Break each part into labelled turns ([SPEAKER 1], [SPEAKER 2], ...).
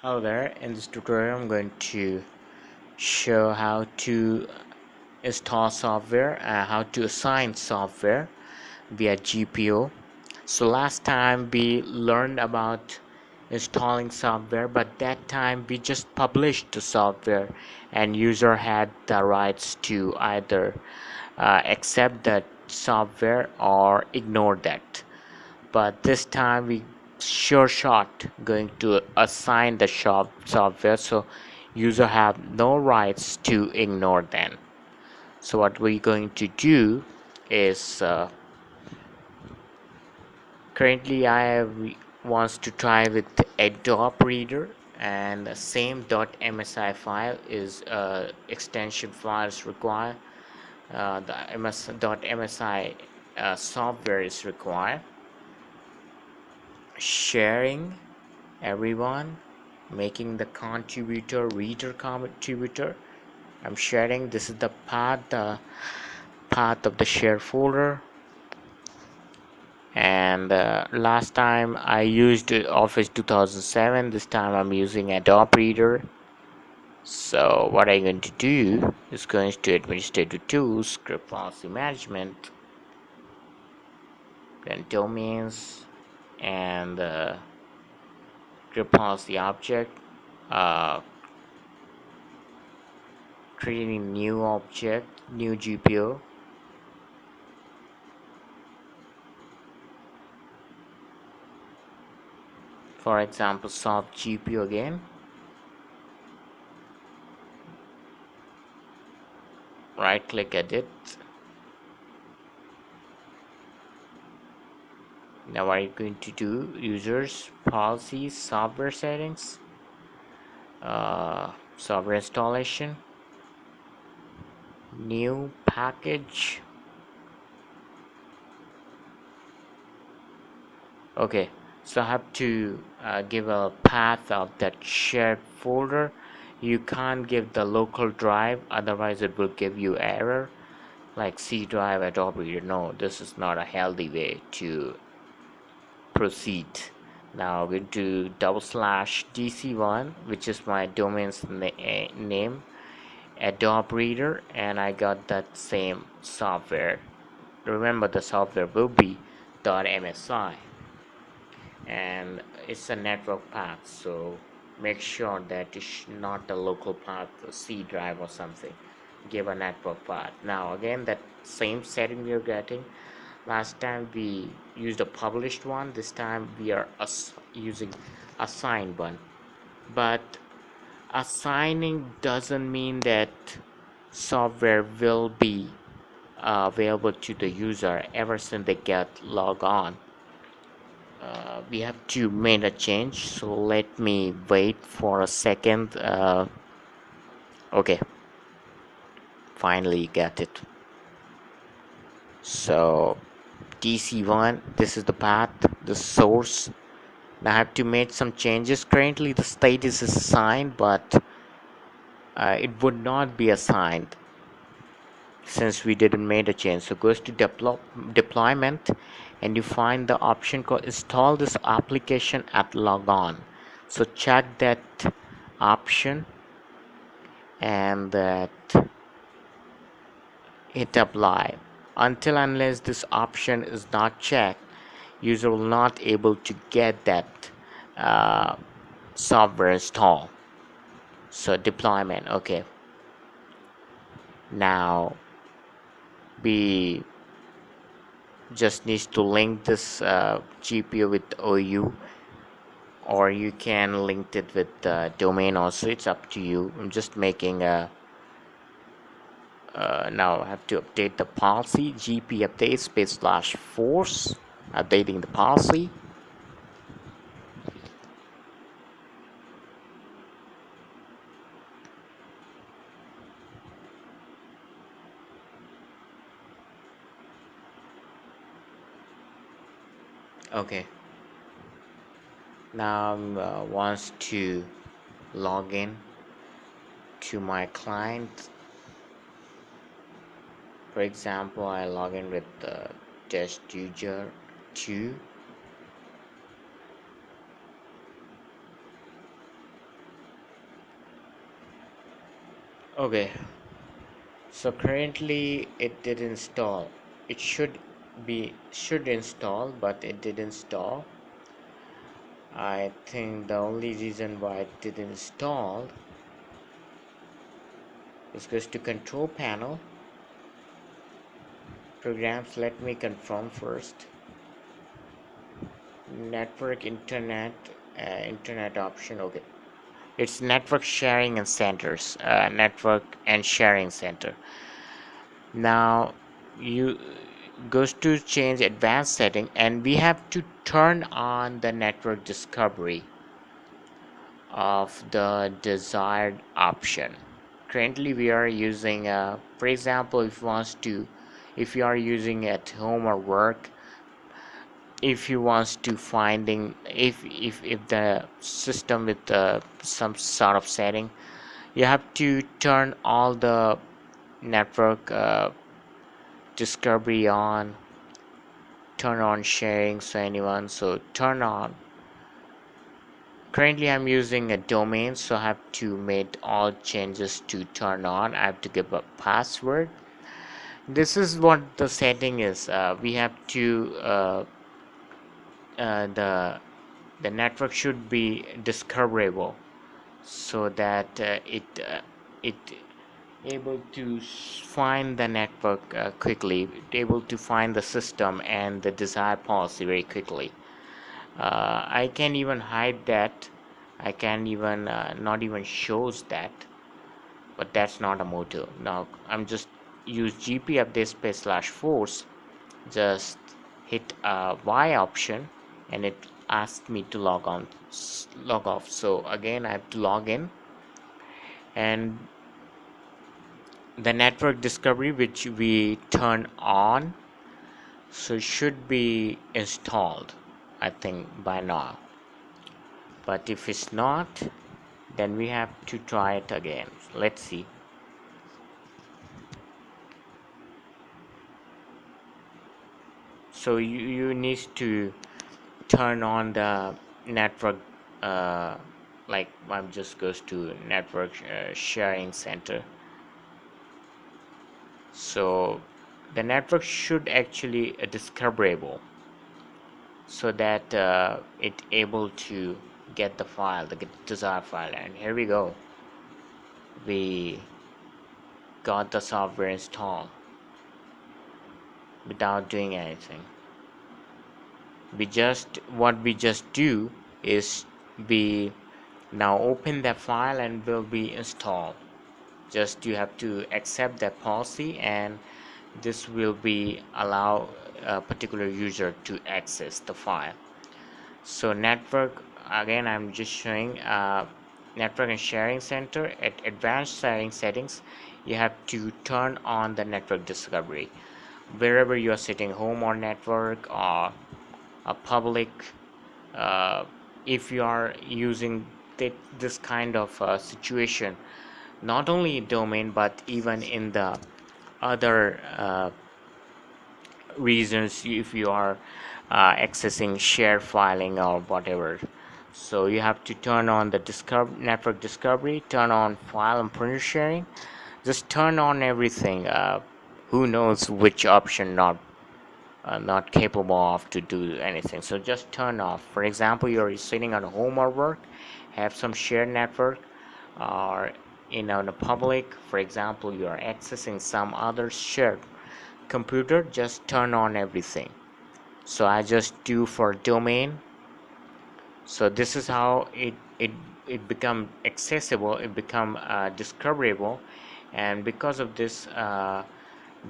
[SPEAKER 1] Hello there, in this tutorial I'm going to show how to install software and how to assign software via GPO. So last time we learned about installing software, but that time we just published the software and user had the rights to either accept that software or ignore that. But this time we sure shot going to assign the software, so user have no rights to ignore them. So what we're going to do is currently wants to try with Adobe Reader, and the same .msi file is extension files required. The .msi software is required. Sharing everyone, making the contributor reader contributor. I'm sharing. This is the path of the share folder. And last time I used Office 2007. This time I'm using Adobe Reader. So what I'm going to do is going to administrative tools, script policy management, then domains, and script policy object. Creating new object, new GPO. For example, soft GPO again. Right click edit. Now what are you going to do? Users, policies, software settings, software installation, new package. Okay, so I have to give a path of that shared folder. You can't give the local drive, otherwise it will give you error like C drive, Adobe Reader. No, this is not a healthy way to proceed. Now we'll do /dc1, which is my domain's name, Adobe Reader, and I got that same software. Remember, the software will be .msi, and it's a network path, so make sure that it's not a local path, a C drive or something. Give a network path. Now again, that same setting we are getting. Last time we used a published one, this time we are using assigned one. But assigning doesn't mean that software will be available to the user ever since they get log on. We have to make a change, so let me wait for a second. Okay, finally get it. So DC1, this is the path, the source. Now I have to make some changes. Currently the status is assigned, but it would not be assigned since we didn't make a change. So goes to deployment, and you find the option called install this application at logon. So check that option and that hit apply. Until unless this option is not checked, user will not able to get that software installed. So deployment. Okay, now we just needs to link this GPU with OU, or you can link it with the domain also. It's up to you. I'm just making a now I have to update the policy. GP update space /force, updating the policy. Okay, now wants to log in to my client. For example, I log in with the test user 2. Okay, so currently it did install. It should install, but it did install. I think the only reason why it didn't install is goes to control panel, programs. Let me confirm first. Network internet option. Okay, it's network sharing and centers, network and sharing center. Now you goes to change advanced setting, and we have to turn on the network discovery of the desired option. Currently we are using, for example, if you are using at home or work, if you wants to finding, if the system with some sort of setting, you have to turn all the network discovery on, turn on sharing, so anyone, so turn on. Currently I'm using a domain, so I have to make all changes to turn on. I have to give a password. This is what the setting is. We have to the network should be discoverable, so that it able to find the network quickly, able to find the system and the desired policy very quickly. I can even hide that. I can even not even shows that, but that's not a motto. Now I'm just use GP update space slash force, just hit Y option, and it asked me to log off. So again I have to log in, and the network discovery which we turn on, so should be installed, I think, by now. But if it's not, then we have to try it again. Let's see. So you need to turn on the network, uh, like I'm just goes to network sharing center. So the network should actually discoverable, so that it able to get the file, the desired file. And here we go, we got the software installed without doing anything. What we just do is we now open that file and will be installed. Just you have to accept that policy, and this will be allow a particular user to access the file. So network, again I'm just showing network and sharing center. At advanced sharing settings, you have to turn on the network discovery wherever you are sitting, home or network or a public. uh, if you are using this kind of situation, not only domain but even in the other reasons, if you are accessing share filing or whatever. So you have to turn on the network discovery, turn on file and printer sharing, just turn on everything. Who knows which option not capable of to do anything, so just turn off. For example, you're sitting on home or work, have some shared network, or in a public, for example you are accessing some other shared computer, just turn on everything. So I just do for domain. So this is how it become accessible, it become discoverable, and because of this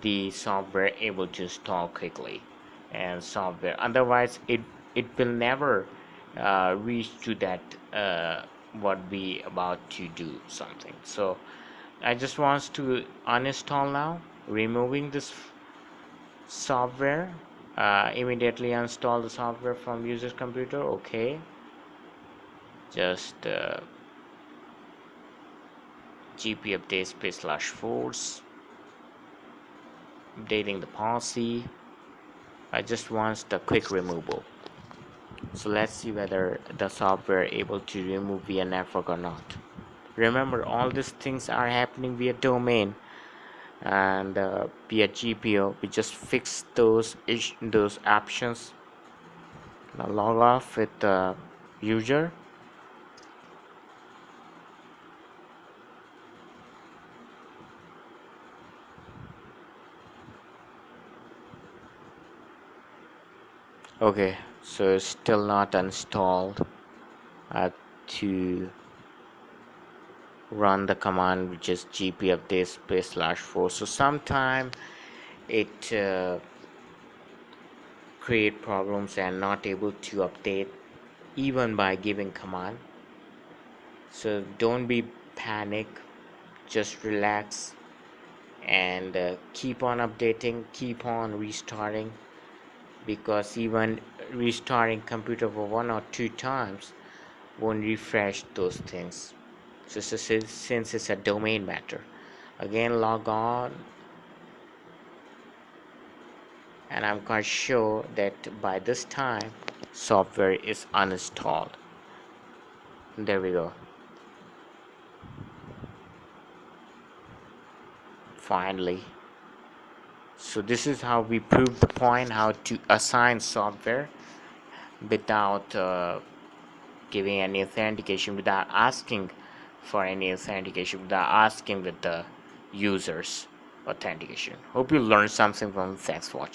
[SPEAKER 1] the software able to install quickly. And software, otherwise it will never reach to that what we about to do something. So I just wants to uninstall now, removing this software. Immediately uninstall the software from user's computer. Okay, just GP update space slash force, updating the policy. I just want the quick removal. So let's see whether the software able to remove via network or not. Remember, all these things are happening via domain and via GPO. We just fix those options. Now log off with the user. Okay, so it's still not installed. I have to run the command, which is gp update space/4. So sometime it create problems and not able to update even by giving command. So don't be panic, just relax and keep on updating, keep on restarting, because even restarting computer for 1 or 2 times won't refresh those things. So since it's a domain matter, again log on, and I'm quite sure that by this time software is uninstalled. There we go. Finally. So this is how we prove the point, how to assign software without giving any authentication, without asking for any authentication, without asking with the users authentication. Hope you learned something from. Thanks for watching.